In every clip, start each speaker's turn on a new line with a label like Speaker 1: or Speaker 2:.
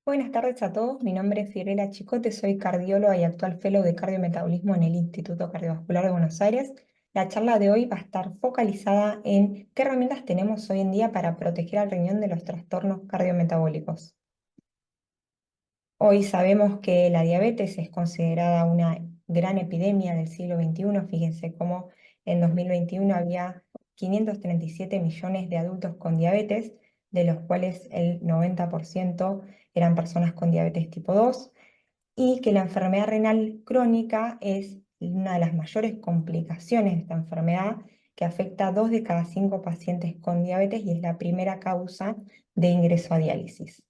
Speaker 1: Buenas tardes a todos, mi nombre es Fiorella Chicote, soy cardióloga y actual fellow de cardiometabolismo en el Instituto Cardiovascular de Buenos Aires. La charla de hoy va a estar focalizada en qué herramientas tenemos hoy en día para proteger al riñón de los trastornos cardiometabólicos. Hoy sabemos que la diabetes es considerada una gran epidemia del siglo XXI. Fíjense cómo en 2021 había 537 millones de adultos con diabetes, de los cuales el 90% eran personas con diabetes tipo 2, y que la enfermedad renal crónica es una de las mayores complicaciones de esta enfermedad, que afecta a 2 de cada 5 pacientes con diabetes y es la primera causa de ingreso a diálisis.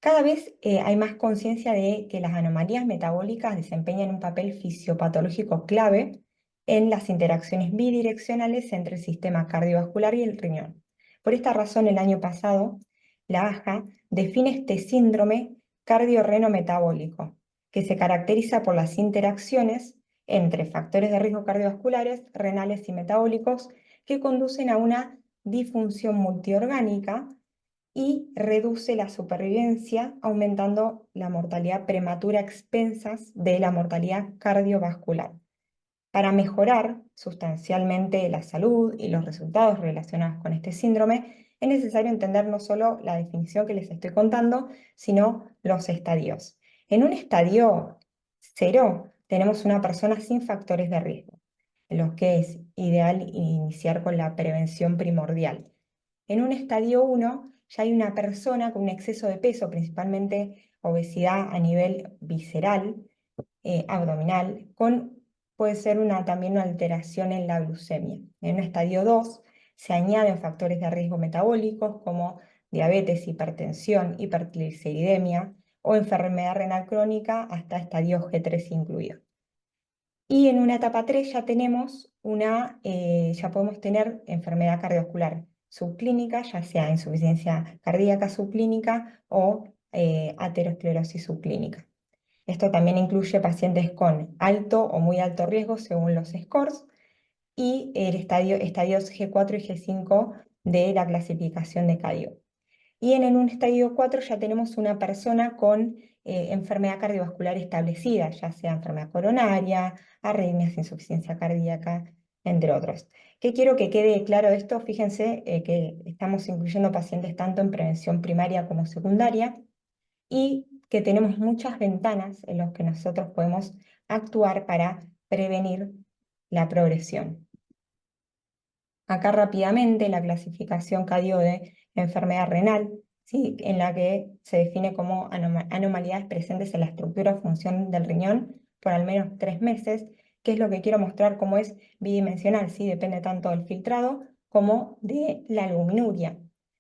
Speaker 1: Cada vez hay más conciencia de que las anomalías metabólicas desempeñan un papel fisiopatológico clave en las interacciones bidireccionales entre el sistema cardiovascular y el riñón. Por esta razón, el año pasado, la AJA define este síndrome cardiorrenometabólico, que se caracteriza por las interacciones entre factores de riesgo cardiovasculares, renales y metabólicos que conducen a una disfunción multiorgánica y reduce la supervivencia, aumentando la mortalidad prematura a expensas de la mortalidad cardiovascular. Para mejorar sustancialmente la salud y los resultados relacionados con este síndrome, es necesario entender no solo la definición que les estoy contando, sino los estadios. En un estadio 0 tenemos una persona sin factores de riesgo, en los que es ideal iniciar con la prevención primordial. En un estadio 1 ya hay una persona con un exceso de peso, principalmente obesidad a nivel visceral, abdominal, puede ser también una alteración en la glucemia. En un estadio 2 se añaden factores de riesgo metabólicos como diabetes, hipertensión, hipertrigliceridemia o enfermedad renal crónica hasta estadio G3 incluido. Y en una etapa 3 ya podemos tener enfermedad cardiovascular subclínica, ya sea insuficiencia cardíaca subclínica o aterosclerosis subclínica. Esto también incluye pacientes con alto o muy alto riesgo según los scores y estadios G4 y G5 de la clasificación de CADIO. Y en un estadio 4 ya tenemos una persona con enfermedad cardiovascular establecida, ya sea enfermedad coronaria, arritmias, insuficiencia cardíaca, entre otros. ¿Qué quiero que quede claro de esto? Fíjense que estamos incluyendo pacientes tanto en prevención primaria como secundaria y que tenemos muchas ventanas en las que nosotros podemos actuar para prevenir la progresión. Acá rápidamente la clasificación CADIO de enfermedad renal, ¿sí? En la que se define como anomalías presentes en la estructura o función del riñón por al menos 3 meses, que es lo que quiero mostrar cómo es bidimensional, ¿sí? Depende tanto del filtrado como de la albuminuria.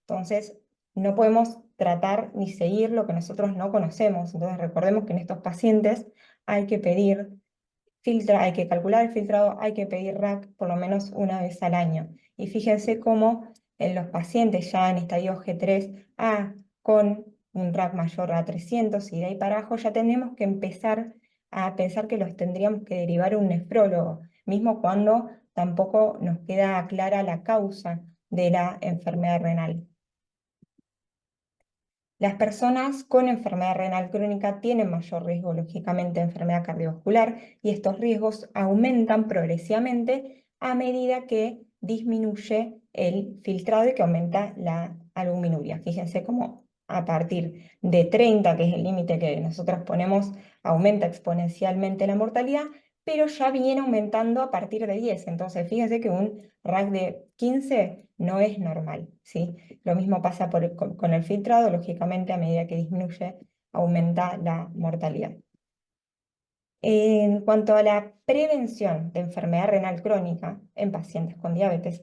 Speaker 1: Entonces, no podemos tratar ni seguir lo que nosotros no conocemos. Entonces, recordemos que en estos pacientes hay que pedir hay que calcular el filtrado, hay que pedir RAC por lo menos una vez al año. Y fíjense cómo en los pacientes ya en estadio G3A con un RAC mayor a 300 y de ahí para abajo ya tenemos que empezar a pensar que los tendríamos que derivar a un nefrólogo, mismo cuando tampoco nos queda clara la causa de la enfermedad renal. Las personas con enfermedad renal crónica tienen mayor riesgo, lógicamente, de enfermedad cardiovascular y estos riesgos aumentan progresivamente a medida que disminuye el filtrado y que aumenta la albuminuria. Fíjense cómo a partir de 30, que es el límite que nosotros ponemos, aumenta exponencialmente la mortalidad, pero ya viene aumentando a partir de 10. Entonces, fíjense que un RAC de 15 no es normal, ¿sí? Lo mismo pasa con el filtrado, lógicamente a medida que disminuye, aumenta la mortalidad. En cuanto a la prevención de enfermedad renal crónica en pacientes con diabetes,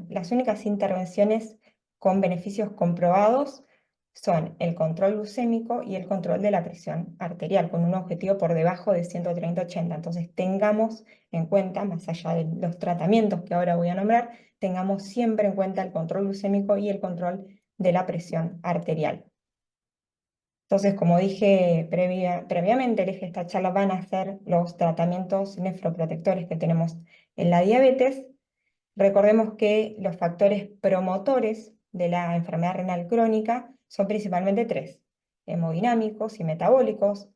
Speaker 1: las únicas intervenciones con beneficios comprobados son el control glucémico y el control de la presión arterial, con un objetivo por debajo de 130/80. Entonces tengamos en cuenta, más allá de los tratamientos que ahora voy a nombrar, tengamos siempre en cuenta el control glucémico y el control de la presión arterial. Entonces, como dije previamente, el eje de esta charla van a ser los tratamientos nefroprotectores que tenemos en la diabetes. Recordemos que los factores promotores de la enfermedad renal crónica son principalmente 3. hemodinámicos y metabólicos,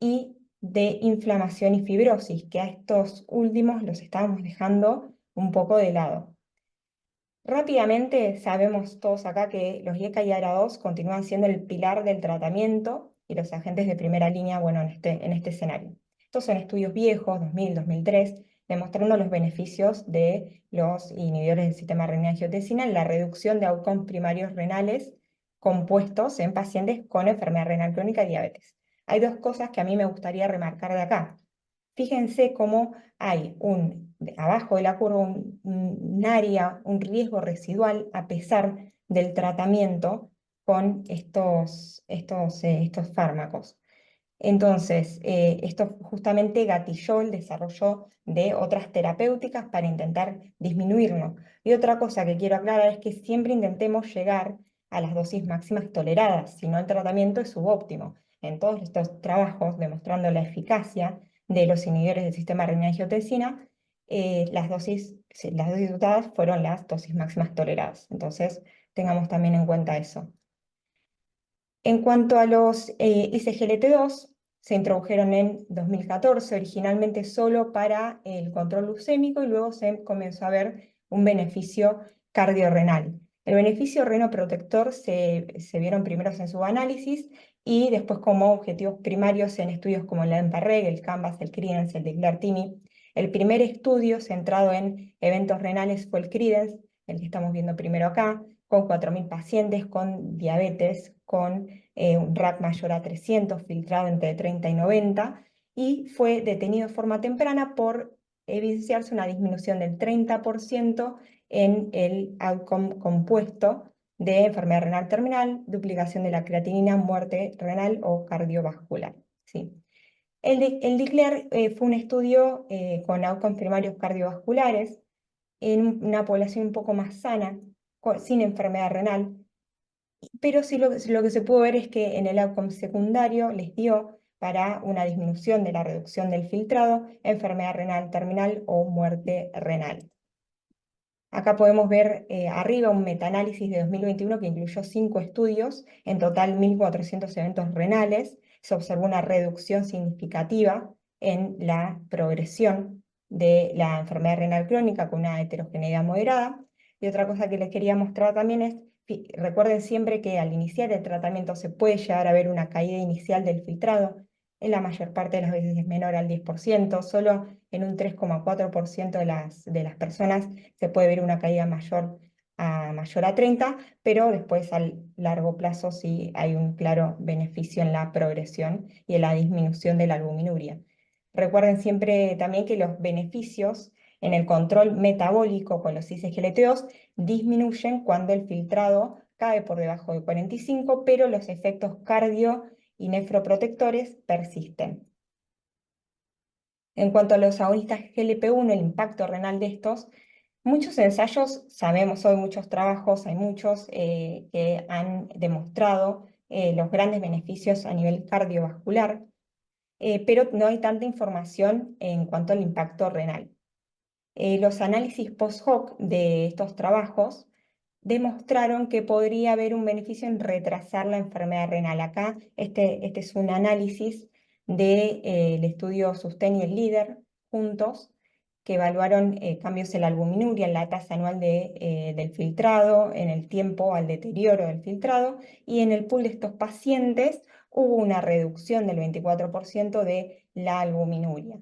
Speaker 1: y de inflamación y fibrosis, que a estos últimos los estábamos dejando un poco de lado. Rápidamente sabemos todos acá que los IECA y ARA2 continúan siendo el pilar del tratamiento y los agentes de primera línea, bueno, en este escenario. Estos son estudios viejos, 2000, 2003, demostrando los beneficios de los inhibidores del sistema renina-angiotensina en la reducción de outcomes primarios renales compuestos en pacientes con enfermedad renal crónica y diabetes. Hay dos cosas que a mí me gustaría remarcar de acá. Fíjense cómo hay abajo de la curva un área, un riesgo residual a pesar del tratamiento con estos fármacos. Entonces, esto justamente gatilló el desarrollo de otras terapéuticas para intentar disminuirlo. Y otra cosa que quiero aclarar es que siempre intentemos llegar a las dosis máximas toleradas, si no el tratamiento es subóptimo. En todos estos trabajos demostrando la eficacia de los inhibidores del sistema renina-angiotensina, las dosis usadas fueron las dosis máximas toleradas. Entonces, tengamos también en cuenta eso. En cuanto a los SGLT2, se introdujeron en 2014, originalmente solo para el control glucémico, y luego se comenzó a ver un beneficio cardiorrenal. El beneficio renoprotector se vieron primeros en subanálisis y después como objetivos primarios en estudios como el EMPA-REG, el CANVAS, el CREDENCE, el DECLARE-TIMI. El primer estudio centrado en eventos renales fue el CREDENCE, el que estamos viendo primero acá, con 4.000 pacientes con diabetes, con un RAC mayor a 300, filtrado entre 30 y 90, y fue detenido de forma temprana por evidenciarse una disminución del 30% en el outcome compuesto de enfermedad renal terminal, duplicación de la creatinina, muerte renal o cardiovascular. ¿Sí? El DECLARE fue un estudio con outcomes primarios cardiovasculares en una población un poco más sana, sin enfermedad renal, pero sí lo que se pudo ver es que en el outcome secundario les dio para una disminución de la reducción del filtrado, enfermedad renal terminal o muerte renal. Acá podemos ver arriba un metaanálisis de 2021 que incluyó 5 estudios, en total 1.400 eventos renales. Se observó una reducción significativa en la progresión de la enfermedad renal crónica con una heterogeneidad moderada. Y otra cosa que les quería mostrar también es, recuerden siempre que al iniciar el tratamiento se puede llegar a ver una caída inicial del filtrado. En la mayor parte de las veces es menor al 10%, solo en un 3,4% de las personas se puede ver una caída mayor a 30, pero después al largo plazo sí hay un claro beneficio en la progresión y en la disminución de la albuminuria. Recuerden siempre también que los beneficios en el control metabólico con los ISGLT2 disminuyen cuando el filtrado cae por debajo de 45, pero los efectos cardio y nefroprotectores persisten. En cuanto a los agonistas GLP-1, el impacto renal de estos, muchos ensayos, sabemos hoy, muchos trabajos, hay muchos que han demostrado los grandes beneficios a nivel cardiovascular, pero no hay tanta información en cuanto al impacto renal. Los análisis post-hoc de estos trabajos demostraron que podría haber un beneficio en retrasar la enfermedad renal. Acá, este es un análisis del estudio SUSTAIN y el LEADER juntos, que evaluaron cambios en la albuminuria, en la tasa anual del filtrado, en el tiempo al deterioro del filtrado, y en el pool de estos pacientes hubo una reducción del 24% de la albuminuria.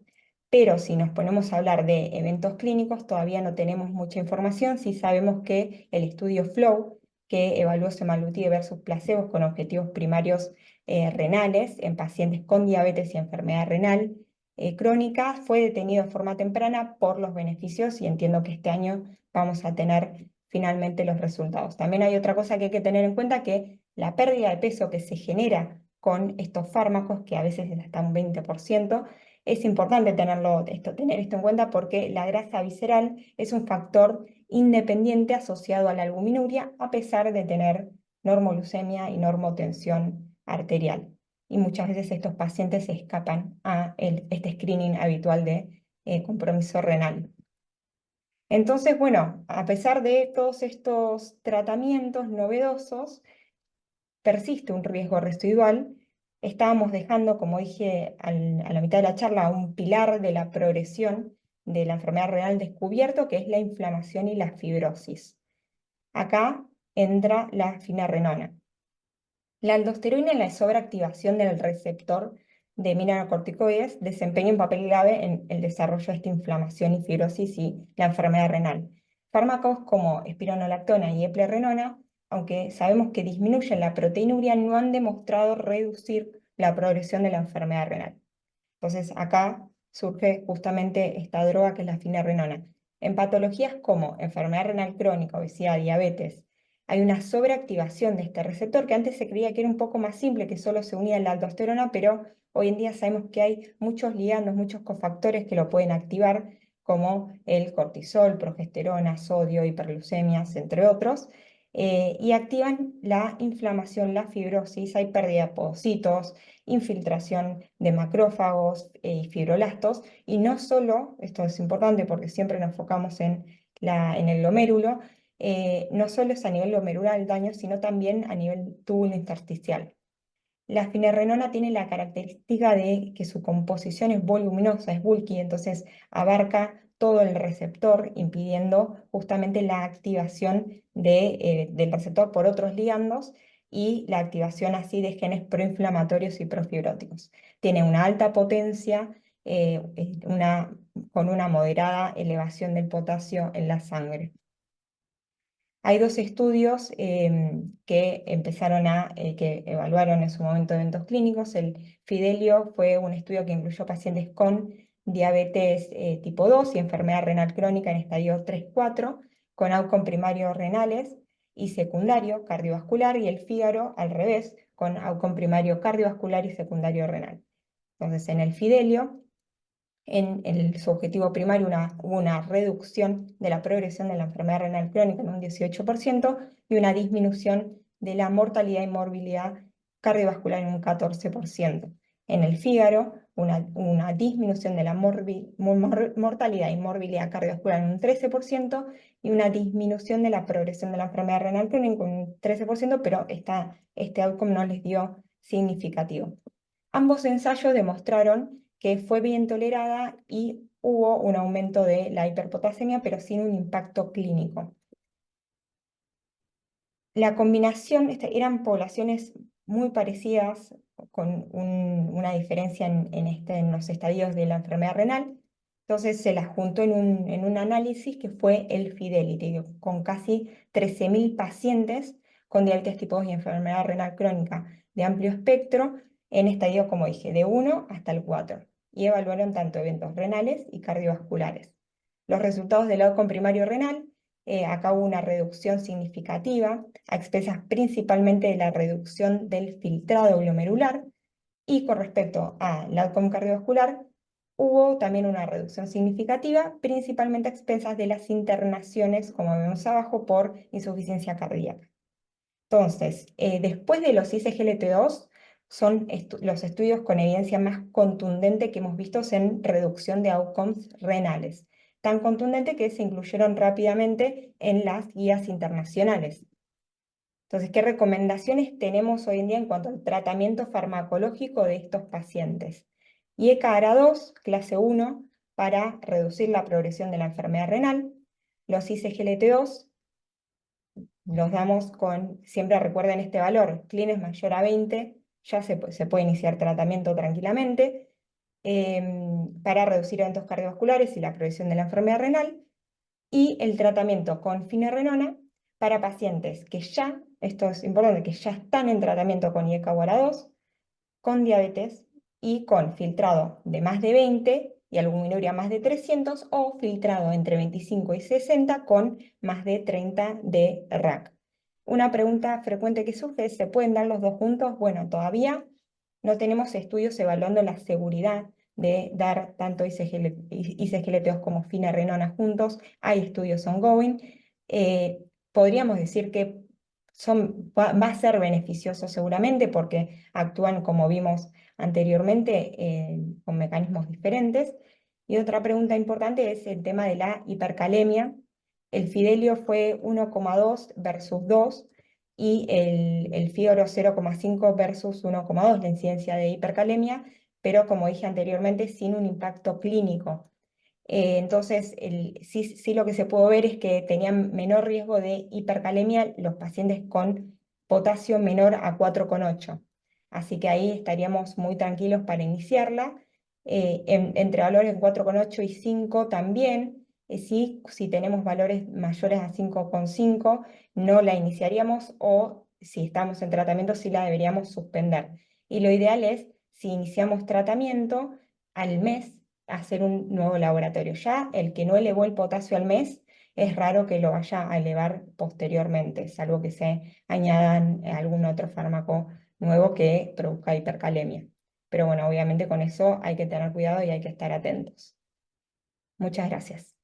Speaker 1: Pero si nos ponemos a hablar de eventos clínicos, todavía no tenemos mucha información. Sí sabemos que el estudio FLOW, que evaluó semaglutide versus placebos con objetivos primarios renales en pacientes con diabetes y enfermedad renal crónica, fue detenido de forma temprana por los beneficios, y entiendo que este año vamos a tener finalmente los resultados. También hay otra cosa que hay que tener en cuenta, que la pérdida de peso que se genera con estos fármacos, que a veces es hasta un 20%, es importante tener esto en cuenta, porque la grasa visceral es un factor independiente asociado a la albuminuria, a pesar de tener normoglucemia y normotensión arterial. Y muchas veces estos pacientes se escapan a este screening habitual de compromiso renal. Entonces, bueno, a pesar de todos estos tratamientos novedosos, persiste un riesgo residual, estábamos dejando, como dije a la mitad de la charla, un pilar de la progresión de la enfermedad renal descubierto, que es la inflamación y la fibrosis. Acá entra la finerenona. La aldosterona en la sobreactivación del receptor de mineralocorticoides desempeña un papel clave en el desarrollo de esta inflamación y fibrosis y la enfermedad renal. Fármacos como espironolactona y eplerenona, aunque sabemos que disminuyen la proteinuria, no han demostrado reducir la progresión de la enfermedad renal. Entonces acá surge justamente esta droga que es la finerenona. En patologías como enfermedad renal crónica, obesidad, diabetes, hay una sobreactivación de este receptor que antes se creía que era un poco más simple, que solo se unía a la aldosterona, pero hoy en día sabemos que hay muchos ligandos, muchos cofactores que lo pueden activar, como el cortisol, progesterona, sodio, hiperglucemias, entre otros, y activan la inflamación, la fibrosis, hay pérdida de podocitos, infiltración de macrófagos y fibroblastos, y no solo, esto es importante porque siempre nos enfocamos en el glomérulo, no solo es a nivel glomerular el daño, sino también a nivel túbulo intersticial. La finerenona tiene la característica de que su composición es voluminosa, es bulky, entonces abarca todo el receptor, impidiendo justamente la activación del receptor por otros ligandos y la activación así de genes proinflamatorios y profibróticos. Tiene una alta potencia, con una moderada elevación del potasio en la sangre. Hay dos estudios que que evaluaron en su momento eventos clínicos. El Fidelio fue un estudio que incluyó pacientes con diabetes tipo 2 y enfermedad renal crónica en estadio 3-4, con outcome primario renales y secundario cardiovascular, y el Fígaro al revés, con outcome primario cardiovascular y secundario renal. Entonces, en el Fidelio, su objetivo primario hubo una reducción de la progresión de la enfermedad renal crónica en un 18% y una disminución de la mortalidad y morbilidad cardiovascular en un 14%. En el Fígaro, una disminución de la mortalidad y morbilidad cardiovascular en un 13% y una disminución de la progresión de la enfermedad renal crónica en un 13%, pero este outcome no les dio significativo. Ambos ensayos demostraron que fue bien tolerada y hubo un aumento de la hiperpotasemia, pero sin un impacto clínico. La combinación, eran poblaciones muy parecidas, con una diferencia en los estadios de la enfermedad renal. Entonces se las juntó en un análisis que fue el Fidelity, con casi 13.000 pacientes con diabetes tipo 2 y enfermedad renal crónica de amplio espectro, en estadios, como dije, de 1 hasta el 4, y evaluaron tanto eventos renales y cardiovasculares. Los resultados del outcome primario renal, acá hubo una reducción significativa, a expensas principalmente de la reducción del filtrado glomerular, y con respecto al outcome cardiovascular, hubo también una reducción significativa, principalmente a expensas de las internaciones, como vemos abajo, por insuficiencia cardíaca. Entonces, después de los ISGLT2, son los estudios con evidencia más contundente que hemos visto en reducción de outcomes renales, tan contundente que se incluyeron rápidamente en las guías internacionales. Entonces, ¿qué recomendaciones tenemos hoy en día en cuanto al tratamiento farmacológico de estos pacientes? IECA-ARA2, clase 1, para reducir la progresión de la enfermedad renal. Los ISGLT2 los damos siempre recuerden este valor, clean es mayor a 20, ya se puede iniciar tratamiento tranquilamente, para reducir eventos cardiovasculares y la progresión de la enfermedad renal, y el tratamiento con finerenona para pacientes que ya, esto es importante, que ya están en tratamiento con IECA-UARA2, con diabetes y con filtrado de más de 20 y albuminuria más de 300, o filtrado entre 25 y 60 con más de 30 de RAC. Una pregunta frecuente que surge es: ¿se pueden dar los dos juntos? Bueno, todavía no tenemos estudios evaluando la seguridad de dar tanto ISGLT2 como finerenona juntos. Hay estudios ongoing. Podríamos decir que va a ser beneficioso seguramente, porque actúan, como vimos anteriormente, con mecanismos diferentes. Y otra pregunta importante es el tema de la hipercalemia. El Fidelio fue 1,2 versus 2, y el fígaro 0,5 versus 1,2 la incidencia de hipercalemia, pero como dije anteriormente, sin un impacto clínico. Entonces, sí lo que se pudo ver es que tenían menor riesgo de hipercalemia los pacientes con potasio menor a 4,8. Así que ahí estaríamos muy tranquilos para iniciarla. Entre valores de 4,8 y 5 también, sí, si tenemos valores mayores a 5,5, no la iniciaríamos o si estamos en tratamiento, sí la deberíamos suspender. Y lo ideal es, si iniciamos tratamiento, al mes hacer un nuevo laboratorio. Ya el que no elevó el potasio al mes, es raro que lo vaya a elevar posteriormente, salvo que se añadan algún otro fármaco nuevo que produzca hipercalemia. Pero bueno, obviamente con eso hay que tener cuidado y hay que estar atentos. Muchas gracias.